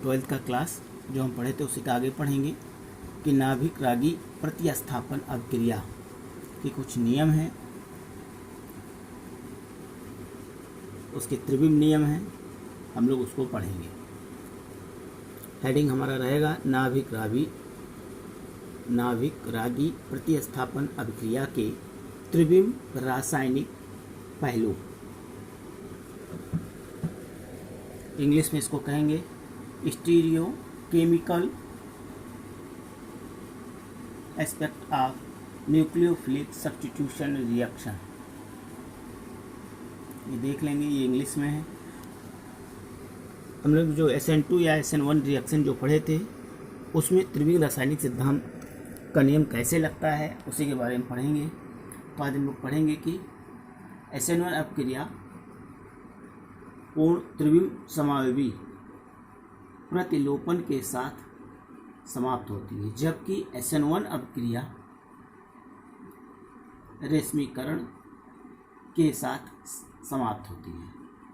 12th का class जो हम पढ़े थे उसी का आगे पढ़ेंगे कि नाभिक रागी प्रतिस्थापन अभिक्रिया के कुछ नियम हैं, उसके त्रिविम नियम हैं, हम लोग उसको पढ़ेंगे। हेडिंग हमारा रहेगा नाभिक रागी प्रतिस्थापन अभिक्रिया के त्रिविम रासायनिक पहलू। इंग्लिश में इसको कहेंगे stereo chemical aspect of nucleophilic substitution reaction. ये देख लेंगे, ये इंग्लिश में है। हम लोग जो SN2 या SN1 रिएक्शन जो पढ़े थे उसमें त्रिविम रासायनिक सिद्धांत का नियम कैसे लगता है उसी के बारे में पढ़ेंगे। तो आज हम लोग पढ़ेंगे कि SN1 अभिक्रिया पूर्ण त्रिविम समावयवी प्रतिलोपन के साथ समाप्त होती है, जबकि SN1 अभिक्रिया रेशमीकरण के साथ समाप्त होती है।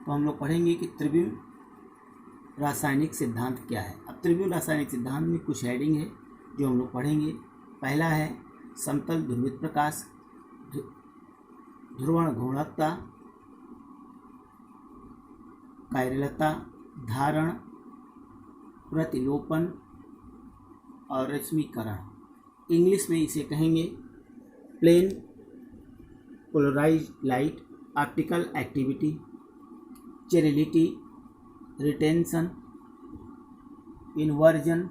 तो हम लोग पढ़ेंगे कि त्रिविम रासायनिक सिद्धांत क्या है। अब त्रिविम रासायनिक सिद्धांत में कुछ हेडिंग है जो हम लोग पढ़ेंगे। पहला है समतल ध्रुवित प्रकाश, ध्रुवण घूर्णकता, कायरलता, धारण, प्रतिलोपन और रेशमीकरण। इंग्लिश में इसे कहेंगे plane polarised light, optical activity, sterility, retention, inversion,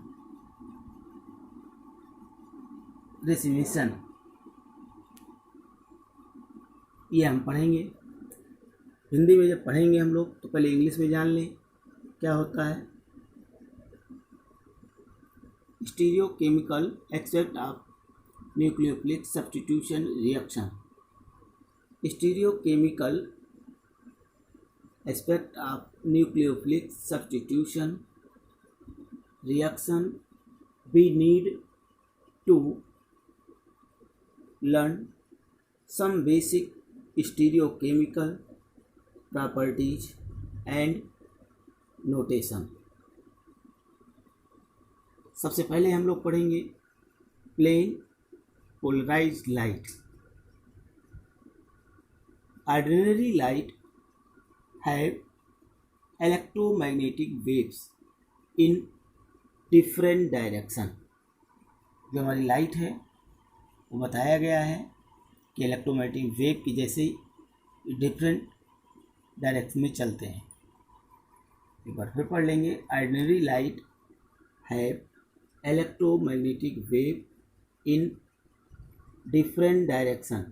racemisation. ये हम पढ़ेंगे। हिंदी में जब पढ़ेंगे हम लोग तो पहले इंग्लिश में जान लें क्या होता है। Stereo chemical expect of nucleophilic substitution reaction. Stereo chemical aspect of nucleophilic substitution reaction, we need to learn some basic stereochemical properties and notation। सबसे पहले हम लोग पढ़ेंगे plane polarised light. Ordinary light have electromagnetic waves in different direction। जो हमारी light है वो बताया गया है कि इलेक्ट्रोमैग्नेटिक वेव की जैसे डिफरेंट डायरेक्शन में चलते हैं। एक बार फिर पढ़ लेंगे। Ordinary light have electromagnetic wave in different direction,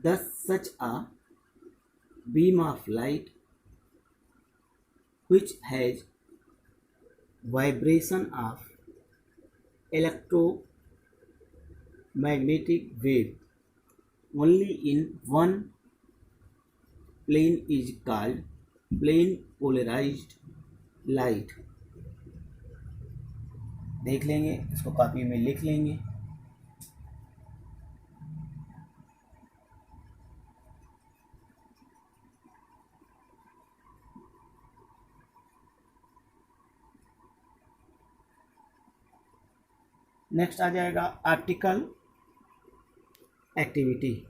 thus such a beam of light which has vibration of electromagnetic wave only in one plane is called plane polarized light। देख लेंगे, इसको कॉपी में लिख लेंगे। नेक्स्ट आ जाएगा optical activity.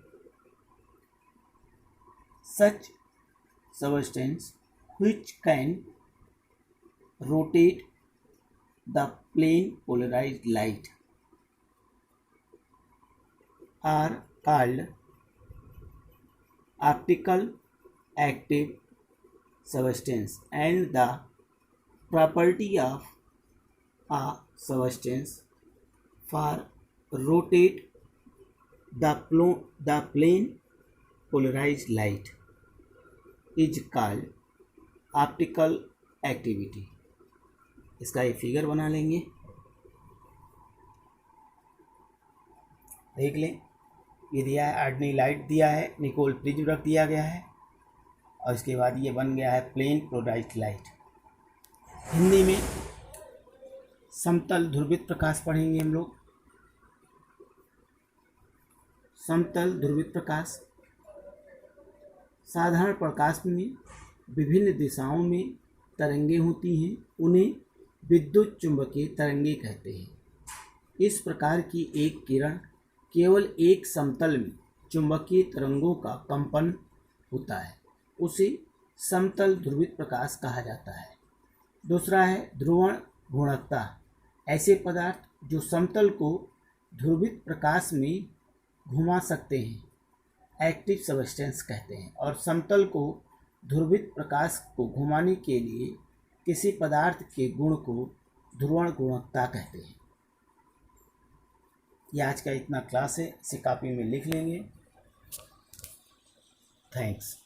Such substance which can rotate the plane polarized light are called optical active substance, and the property of a substance for rotate the plane polarized light is called optical activity। इसका ये figure बना लेंगे, देख लें। ये दिया है ordinary light, दिया है निकोल प्रिज्म रख दिया गया है, और इसके बाद ये बन गया है प्लेन पोलराइज्ड लाइट। हिंदी में समतल ध्रुवित प्रकाश पढ़ेंगे हम लोग। समतल ध्रुवित प्रकाश साधारण प्रकाश में विभिन्न दिशाओं में तरंगें होती हैं, उन्हें विद्युत चुंबकीय तरंगे कहते हैं। इस प्रकार की एक किरण केवल एक समतल में चुंबकीय तरंगों का कंपन होता है, उसे समतल ध्रुवित प्रकाश कहा जाता है। दूसरा है ध्रुवण गुणकता। ऐसे पदार्थ जो समतल को ध्रुवित प्रकाश में घुमा सकते हैं एक्टिव सब्सटेंस कहते हैं, और समतल को ध्रुवित प्रकाश को घुमाने के लिए किसी पदार्थ के गुण को ध्रुवण गुणकता कहते हैं। ये आज का इतना क्लास है, इसे कॉपी में लिख लेंगे। थैंक्स।